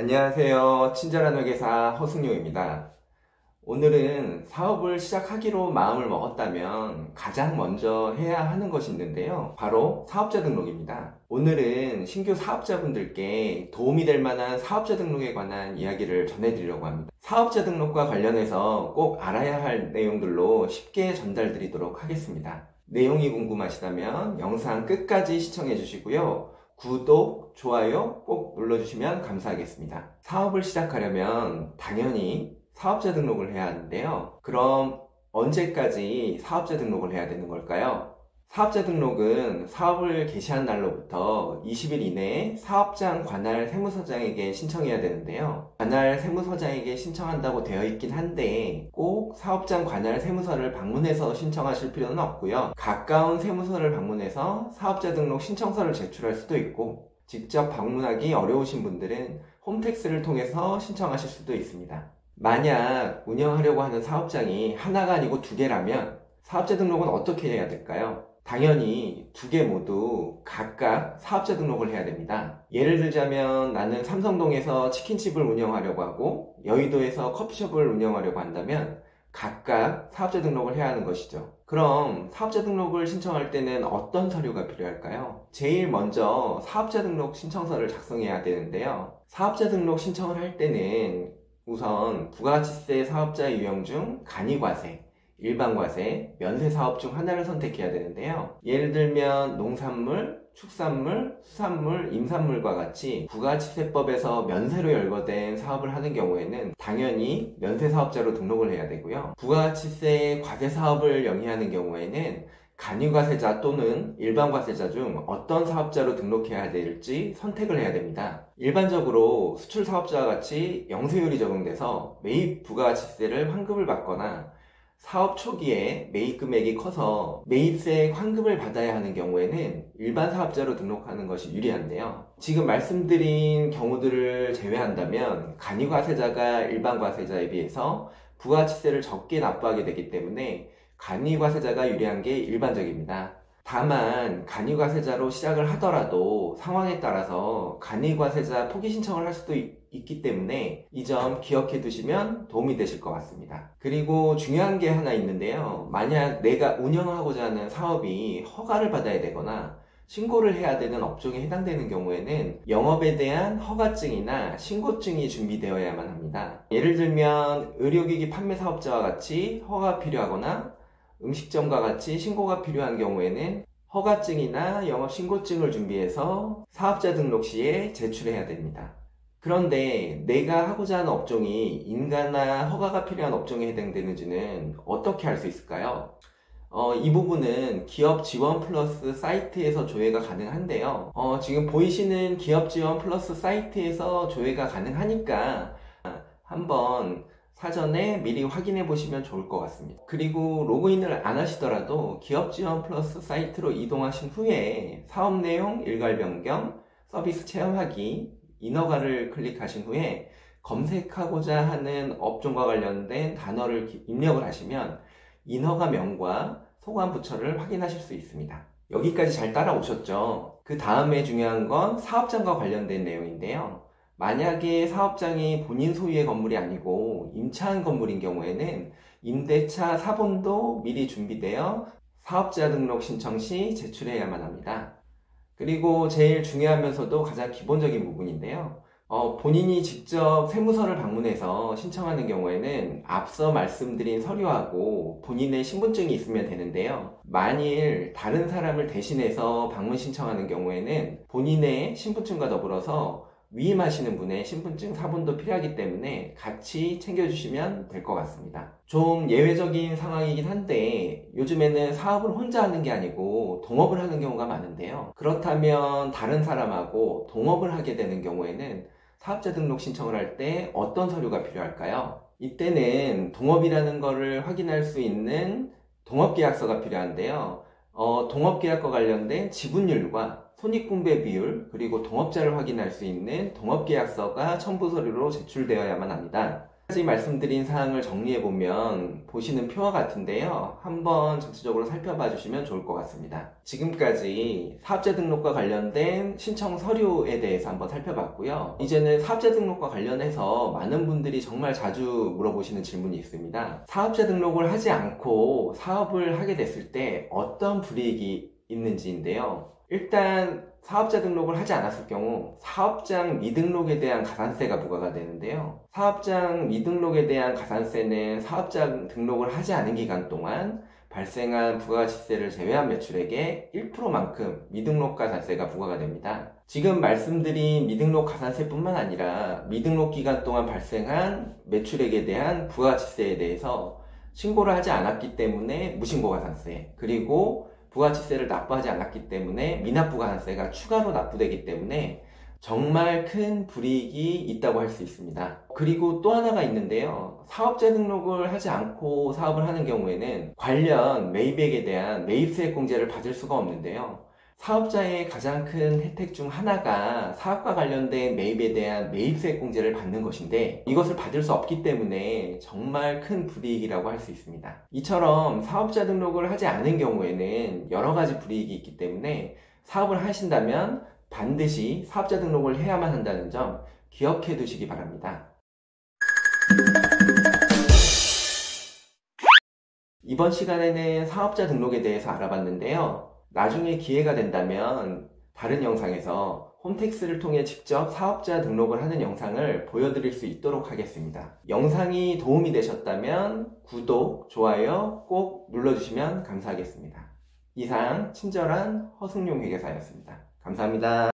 안녕하세요. 친절한 회계사 허승용입니다. 오늘은 사업을 시작하기로 마음을 먹었다면 가장 먼저 해야 하는 것이 있는데요. 바로 사업자 등록입니다. 오늘은 신규 사업자분들께 도움이 될 만한 사업자 등록에 관한 이야기를 전해드리려고 합니다. 사업자 등록과 관련해서 꼭 알아야 할 내용들로 쉽게 전달드리도록 하겠습니다. 내용이 궁금하시다면 영상 끝까지 시청해 주시고요. 구독, 좋아요 꼭 눌러주시면 감사하겠습니다. 사업을 시작하려면 당연히 사업자 등록을 해야 하는데요. 그럼 언제까지 사업자 등록을 해야 되는 걸까요? 사업자 등록은 사업을 개시한 날로부터 20일 이내에 사업장 관할 세무서장에게 신청해야 되는데요. 관할 세무서장에게 신청한다고 되어 있긴 한데 꼭 사업장 관할 세무서를 방문해서 신청하실 필요는 없고요. 가까운 세무서를 방문해서 사업자 등록 신청서를 제출할 수도 있고, 직접 방문하기 어려우신 분들은 홈택스를 통해서 신청하실 수도 있습니다. 만약 운영하려고 하는 사업장이 하나가 아니고 두 개라면 사업자 등록은 어떻게 해야 될까요? 당연히 두 개 모두 각각 사업자 등록을 해야 됩니다. 예를 들자면 나는 삼성동에서 치킨집을 운영하려고 하고 여의도에서 커피숍을 운영하려고 한다면 각각 사업자 등록을 해야 하는 것이죠. 그럼 사업자 등록을 신청할 때는 어떤 서류가 필요할까요? 제일 먼저 사업자 등록 신청서를 작성해야 되는데요. 사업자 등록 신청을 할 때는 우선 부가가치세 사업자 유형 중 간이과세, 일반과세, 면세사업 중 하나를 선택해야 되는데요. 예를 들면 농산물, 축산물, 수산물, 임산물과 같이 부가가치세법에서 면세로 열거된 사업을 하는 경우에는 당연히 면세사업자로 등록을 해야 되고요. 부가가치세 과세사업을 영위하는 경우에는 간이과세자 또는 일반과세자 중 어떤 사업자로 등록해야 될지 선택을 해야 됩니다. 일반적으로 수출사업자와 같이 영세율이 적용돼서 매입 부가가치세를 환급을 받거나 사업 초기에 매입 금액이 커서 매입세 환급을 받아야 하는 경우에는 일반 사업자로 등록하는 것이 유리한데요. 지금 말씀드린 경우들을 제외한다면 간이과세자가 일반 과세자에 비해서 부가가치세를 적게 납부하게 되기 때문에 간이과세자가 유리한 게 일반적입니다. 다만 간이과세자로 시작을 하더라도 상황에 따라서 간이과세자 포기 신청을 할 수도 있기 때문에 이 점 기억해 두시면 도움이 되실 것 같습니다. 그리고 중요한 게 하나 있는데요. 만약 내가 운영하고자 하는 사업이 허가를 받아야 되거나 신고를 해야 되는 업종에 해당되는 경우에는 영업에 대한 허가증이나 신고증이 준비되어야만 합니다. 예를 들면 의료기기 판매 사업자와 같이 허가가 필요하거나 음식점과 같이 신고가 필요한 경우에는 허가증이나 영업신고증을 준비해서 사업자 등록 시에 제출해야 됩니다. 그런데 내가 하고자 하는 업종이 인가나 허가가 필요한 업종에 해당되는지는 어떻게 알 수 있을까요? 이 부분은 기업 지원 플러스 사이트에서 조회가 가능한데요. 지금 보이시는 기업 지원 플러스 사이트에서 조회가 가능하니까 한번 사전에 미리 확인해 보시면 좋을 것 같습니다. 그리고 로그인을 안 하시더라도 기업 지원 플러스 사이트로 이동하신 후에 사업 내용 일괄 변경, 서비스 체험하기, 인허가를 클릭하신 후에 검색하고자 하는 업종과 관련된 단어를 입력을 하시면 인허가명과 소관부처를 확인하실 수 있습니다. 여기까지 잘 따라오셨죠? 그 다음에 중요한 건 사업장과 관련된 내용인데요. 만약에 사업장이 본인 소유의 건물이 아니고 임차한 건물인 경우에는 임대차 사본도 미리 준비되어 사업자 등록 신청 시 제출해야만 합니다. 그리고 제일 중요하면서도 가장 기본적인 부분인데요. 본인이 직접 세무서를 방문해서 신청하는 경우에는 앞서 말씀드린 서류하고 본인의 신분증이 있으면 되는데요. 만일 다른 사람을 대신해서 방문 신청하는 경우에는 본인의 신분증과 더불어서 위임하시는 분의 신분증 사본도 필요하기 때문에 같이 챙겨주시면 될 것 같습니다. 좀 예외적인 상황이긴 한데 요즘에는 사업을 혼자 하는 게 아니고 동업을 하는 경우가 많은데요. 그렇다면 다른 사람하고 동업을 하게 되는 경우에는 사업자 등록 신청을 할 때 어떤 서류가 필요할까요? 이때는 동업이라는 거를 확인할 수 있는 동업계약서가 필요한데요. 동업계약과 관련된 지분율과 손익분배 비율, 그리고 동업자를 확인할 수 있는 동업계약서가 첨부 서류로 제출되어야만 합니다. 까지 말씀드린 사항을 정리해보면 보시는 표와 같은데요. 한번 전체적으로 살펴봐 주시면 좋을 것 같습니다. 지금까지 사업자 등록과 관련된 신청 서류에 대해서 한번 살펴봤고요. 이제는 사업자 등록과 관련해서 많은 분들이 정말 자주 물어보시는 질문이 있습니다. 사업자 등록을 하지 않고 사업을 하게 됐을 때 어떤 불이익이 있는지인데요. 일단 사업자 등록을 하지 않았을 경우 사업장 미등록에 대한 가산세가 부과가 되는데요. 사업장 미등록에 대한 가산세는 사업장 등록을 하지 않은 기간 동안 발생한 부가가치세를 제외한 매출액의 1%만큼 미등록 가산세가 부과가 됩니다. 지금 말씀드린 미등록 가산세뿐만 아니라 미등록 기간 동안 발생한 매출액에 대한 부가가치세에 대해서 신고를 하지 않았기 때문에 무신고 가산세, 그리고 부가가치세를 납부하지 않았기 때문에 미납부가산세가 추가로 납부되기 때문에 정말 큰 불이익이 있다고 할 수 있습니다. 그리고 또 하나가 있는데요. 사업자 등록을 하지 않고 사업을 하는 경우에는 관련 매입액에 대한 매입세액공제를 받을 수가 없는데요. 사업자의 가장 큰 혜택 중 하나가 사업과 관련된 매입에 대한 매입세액공제를 받는 것인데 이것을 받을 수 없기 때문에 정말 큰 불이익이라고 할 수 있습니다. 이처럼 사업자 등록을 하지 않은 경우에는 여러 가지 불이익이 있기 때문에 사업을 하신다면 반드시 사업자 등록을 해야만 한다는 점 기억해 두시기 바랍니다. 이번 시간에는 사업자 등록에 대해서 알아봤는데요. 나중에 기회가 된다면 다른 영상에서 홈택스를 통해 직접 사업자 등록을 하는 영상을 보여드릴 수 있도록 하겠습니다. 영상이 도움이 되셨다면 구독, 좋아요 꼭 눌러주시면 감사하겠습니다. 이상 친절한 허승용 회계사였습니다. 감사합니다.